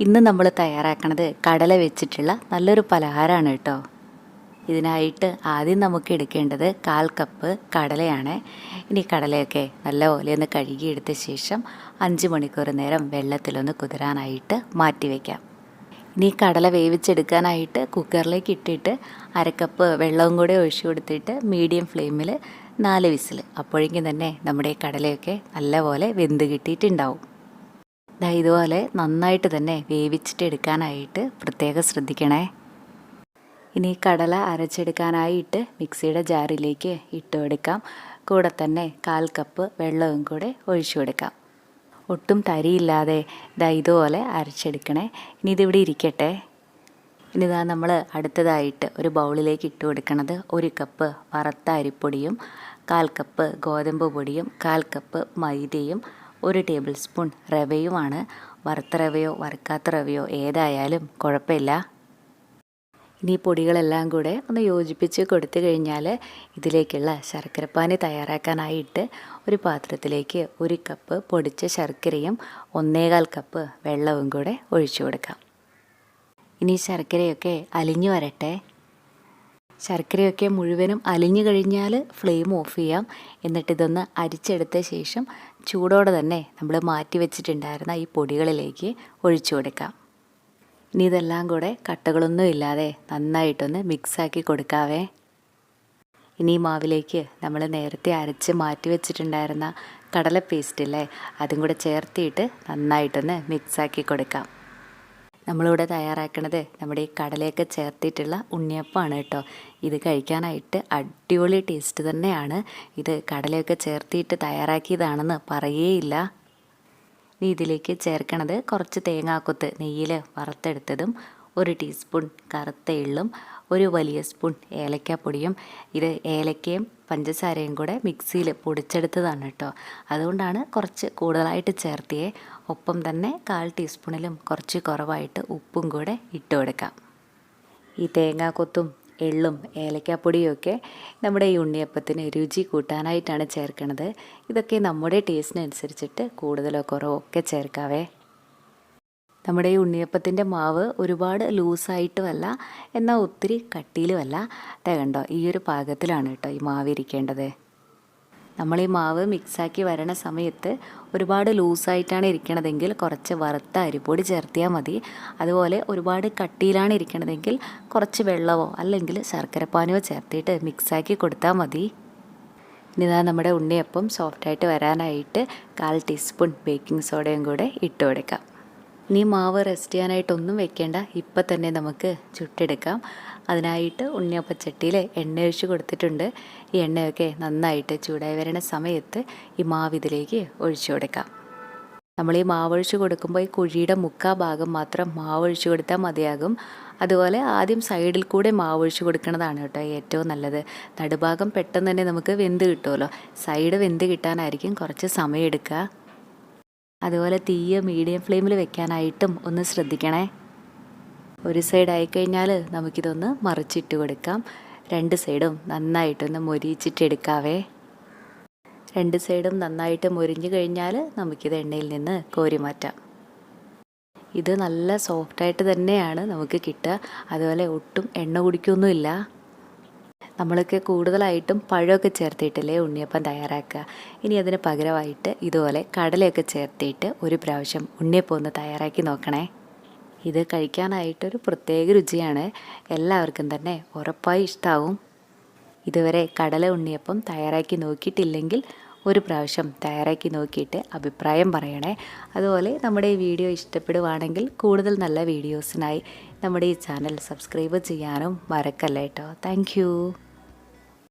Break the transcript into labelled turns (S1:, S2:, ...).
S1: ഇന്ന് നമ്മൾ തയ്യാറാക്കുന്നത് കടല വെച്ചിട്ടുള്ള നല്ലൊരു പലഹാരമാണ് കേട്ടോ. ഇതിനായിട്ട് ആദ്യം നമുക്ക് എടുക്കേണ്ടത് 1/4 കപ്പ് കടലയാണ്. ഇനി കടലയൊക്കെ നല്ലപോലെ ഒന്ന് കഴുകിയെടുത്ത ശേഷം 5 മണിക്കൂർ നേരം വെള്ളത്തിലൊന്ന് കുതിരാനായിട്ട് മാറ്റി വയ്ക്കാം. ഇനി കടല വേവിച്ചെടുക്കാനായിട്ട് കുക്കറിലേക്ക് ഇട്ടിട്ട് 1/2 കപ്പ് വെള്ളവും കൂടെ ഒഴിച്ചു കൊടുത്തിട്ട് മീഡിയം ഫ്ലെയിമിൽ 4 വിസിൽ. അപ്പോഴേക്കും തന്നെ നമ്മുടെ കടലയൊക്കെ നല്ലപോലെ വെന്ത് കിട്ടിയിട്ടുണ്ടാവും. ഇതുപോലെ നന്നായിട്ട് തന്നെ വേവിച്ചിട്ട് എടുക്കാനായിട്ട് പ്രത്യേകം ശ്രദ്ധിക്കണേ. ഇനി കടല അരച്ചെടുക്കാനായിട്ട് മിക്സിയുടെ ജാറിലേക്ക് ഇട്ട് കൊടുക്കാം. കൂടെ തന്നെ 1/4 കപ്പ് വെള്ളവും കൂടെ ഒഴിച്ചു കൊടുക്കാം. ഒട്ടും തരിയില്ലാതെ ഇതുപോലെ അരച്ചെടുക്കണേ. ഇനി ഇതിവിടെ ഇരിക്കട്ടെ. ഇനി നമ്മൾ അടുത്തതായിട്ട് ഒരു ബൗളിലേക്ക് ഇട്ട് കൊടുക്കുന്നത് 1 കപ്പ് വറുത്ത അരിപ്പൊടിയും 1/4 കപ്പ് ഗോതമ്പ് പൊടിയും 1/4 കപ്പ് മൈദയും 1 ടേബിൾ സ്പൂൺ റവയുമാണ്. വറുത്ത റവയോ വറുക്കാത്ത റവയോ ഏതായാലും കുഴപ്പമില്ല. ഇനി പൊടികളെല്ലാം കൂടെ ഒന്ന് യോജിപ്പിച്ച് കൊടുത്തു കഴിഞ്ഞാൽ ഇതിലേക്കുള്ള ശർക്കരപ്പാനി തയ്യാറാക്കാനായിട്ട് ഒരു പാത്രത്തിലേക്ക് 1 കപ്പ് പൊടിച്ച ശർക്കരയും 1/4 കപ്പ് വെള്ളവും കൂടെ ഒഴിച്ചു കൊടുക്കാം. ഇനി ശർക്കരയൊക്കെ അലിഞ്ഞു വരട്ടെ. ശർക്കരയൊക്കെ മുഴുവനും അലിഞ്ഞു കഴിഞ്ഞാൽ ഫ്ലെയിം ഓഫ് ചെയ്യാം. എന്നിട്ടിതൊന്ന് അരിച്ചെടുത്ത ശേഷം ചൂടോടെ തന്നെ നമ്മൾ മാറ്റി വെച്ചിട്ടുണ്ടായിരുന്ന ഈ പൊടികളിലേക്ക് ഒഴിച്ചു കൊടുക്കാം. ഇനി ഇതെല്ലാം കൂടെ കട്ടകളൊന്നും ഇല്ലാതെ നന്നായിട്ടൊന്ന് മിക്സാക്കി കൊടുക്കാവേ. ഇനി മാവിലേക്ക് നമ്മൾ നേരത്തെ അരച്ച് മാറ്റി വെച്ചിട്ടുണ്ടായിരുന്ന കടല പേസ്റ്റില്ലേ, അതും കൂടെ ചേർത്തിയിട്ട് നന്നായിട്ടൊന്ന് മിക്സാക്കി കൊടുക്കാം. നമ്മളിവിടെ തയ്യാറാക്കുന്നത് നമ്മുടെ ഈ കടലയൊക്കെ ചേർത്തിട്ടുള്ള ഉണ്ണിയപ്പമാണ് കേട്ടോ. ഇത് കഴിക്കാനായിട്ട് അടിപൊളി ടേസ്റ്റ് തന്നെയാണ്. ഇത് കടലയൊക്കെ ചേർത്തിട്ട് തയ്യാറാക്കിയതാണെന്ന് പറയേയില്ല. ഇനി ഇതിലേക്ക് ചേർക്കണത് കുറച്ച് തേങ്ങാക്കൊത്ത് നെയ്യിൽ വറുത്തെടുത്തതും 1 ടീസ്പൂൺ കറുത്ത എള്ളും 1 വലിയ സ്പൂൺ ഏലക്കാപ്പൊടിയും. ഇത് ഏലക്കയും പഞ്ചസാരയും കൂടെ മിക്സിയിൽ പൊടിച്ചെടുത്തതാണ് കേട്ടോ. അതുകൊണ്ടാണ് കുറച്ച് കൂടുതലായിട്ട് ചേർത്തിയേ. ഒപ്പം തന്നെ 1/4 ടീസ്പൂണിലും കുറച്ച് കുറവായിട്ട് ഉപ്പും കൂടെ ഇട്ട് കൊടുക്കാം. ഈ തേങ്ങാക്കൊത്തും എള്ളും ഏലക്കാപ്പൊടിയും ഒക്കെ നമ്മുടെ ഈ ഉണ്ണിയപ്പത്തിന് രുചി കൂട്ടാനായിട്ടാണ് ചേർക്കുന്നത്. ഇതൊക്കെ നമ്മുടെ ടേസ്റ്റിനനുസരിച്ചിട്ട് കൂടുതലോ കുറവോ ഒക്കെ ചേർക്കാവേ. നമ്മുടെ ഈ ഉണ്ണിയപ്പത്തിൻ്റെ മാവ് ഒരുപാട് ലൂസായിട്ടുമല്ല, എന്നാൽ ഒത്തിരി കട്ടിയിലുമല്ല. കണ്ടോ, ഈ ഒരു പാകത്തിലാണ് കേട്ടോ ഈ മാവ് ഇരിക്കേണ്ടത്. നമ്മൾ ഈ മാവ് മിക്സാക്കി വരണ സമയത്ത് ഒരുപാട് ലൂസായിട്ടാണ് ഇരിക്കണതെങ്കിൽ കുറച്ച് വറുത്ത അരിപ്പൊടി ചേർത്തിയാൽ മതി. അതുപോലെ ഒരുപാട് കട്ടിയിലാണ് ഇരിക്കണതെങ്കിൽ കുറച്ച് വെള്ളമോ അല്ലെങ്കിൽ ശർക്കരപ്പാനിയോ ചേർത്തിട്ട് മിക്സാക്കി കൊടുത്താൽ മതി. ഇനി നമ്മുടെ ഉണ്ണിയപ്പം സോഫ്റ്റായിട്ട് വരാനായിട്ട് 1/4 ടീസ്പൂൺ ബേക്കിംഗ് സോഡയും കൂടെ ഇട്ട് കൊടുക്കാം. ഇനി മാവ് റെസ്റ്റ് ചെയ്യാനായിട്ടൊന്നും വെക്കേണ്ട, ഇപ്പം തന്നെ നമുക്ക് ചുട്ടെടുക്കാം. അതിനായിട്ട് ഉണ്ണിയപ്പച്ചട്ടിയിൽ എണ്ണ ഒഴിച്ച് കൊടുത്തിട്ടുണ്ട്. ഈ എണ്ണയൊക്കെ നന്നായിട്ട് ചൂടായി വരുന്ന സമയത്ത് ഈ മാവ് ഇതിലേക്ക് ഒഴിച്ചു കൊടുക്കാം. നമ്മൾ ഈ മാവ് ഒഴിച്ച് കൊടുക്കുമ്പോൾ ഈ കുഴിയുടെ 1/4 ഭാഗം മാത്രം മാവ് ഒഴിച്ച് കൊടുത്താൽ മതിയാകും. അതുപോലെ ആദ്യം സൈഡിൽ കൂടെ മാവ് ഒഴിച്ച് കൊടുക്കുന്നതാണ് കേട്ടോ ഏറ്റവും നല്ലത്. നടുഭാഗം പെട്ടെന്ന് തന്നെ നമുക്ക് വെന്ത് കിട്ടുമല്ലോ. സൈഡ് വെന്ത് കിട്ടാനായിരിക്കും കുറച്ച് സമയം എടുക്കുക. അതുപോലെ തീയ് മീഡിയം ഫ്ലെയിമിൽ വെക്കാനായിട്ടും ഒന്ന് ശ്രദ്ധിക്കണേ. ഒരു സൈഡ് ആയിക്കഴിഞ്ഞാൽ നമുക്കിതൊന്ന് മറിച്ചിട്ട് കൊടുക്കാം. 2 സൈഡും നന്നായിട്ടൊന്ന് മൊരിച്ചിട്ടെടുക്കാവേ. 2 സൈഡും നന്നായിട്ട് മൊരിഞ്ഞു കഴിഞ്ഞാൽ നമുക്കിത് എണ്ണയിൽ നിന്ന് കോരി മാറ്റാം. ഇത് നല്ല സോഫ്റ്റായിട്ട് തന്നെയാണ് നമുക്ക് കിട്ടുക. അതുപോലെ ഒട്ടും എണ്ണ കുടിക്കൊന്നുമില്ല. നമ്മളൊക്കെ കൂടുതലായിട്ടും പഴമൊക്കെ ചേർത്തിട്ടല്ലേ ഉണ്ണിയപ്പം തയ്യാറാക്കുക. ഇനി അതിന് പകരമായിട്ട് ഇതുപോലെ കടലയൊക്കെ ചേർത്തിട്ട് ഒരു പ്രാവശ്യം ഉണ്ണിയപ്പം ഒന്ന് തയ്യാറാക്കി നോക്കണേ. ഇത് കഴിക്കാനായിട്ടൊരു പ്രത്യേക രുചിയാണ്. എല്ലാവർക്കും തന്നെ ഉറപ്പായി ഇഷ്ടമാവും. ഇതുവരെ കടല ഉണ്ണിയപ്പം തയ്യാറാക്കി നോക്കിയിട്ടില്ലെങ്കിൽ ഒരു പ്രാവശ്യം തയ്യാറാക്കി നോക്കിയിട്ട് അഭിപ്രായം പറയണേ. അതുപോലെ നമ്മുടെ ഈ വീഡിയോ ഇഷ്ടപ്പെടുവാണെങ്കിൽ കൂടുതൽ നല്ല വീഡിയോസിനായി നമ്മുടെ ഈ ചാനൽ സബ്സ്ക്രൈബ് ചെയ്യാനും മറക്കല്ല കേട്ടോ. താങ്ക്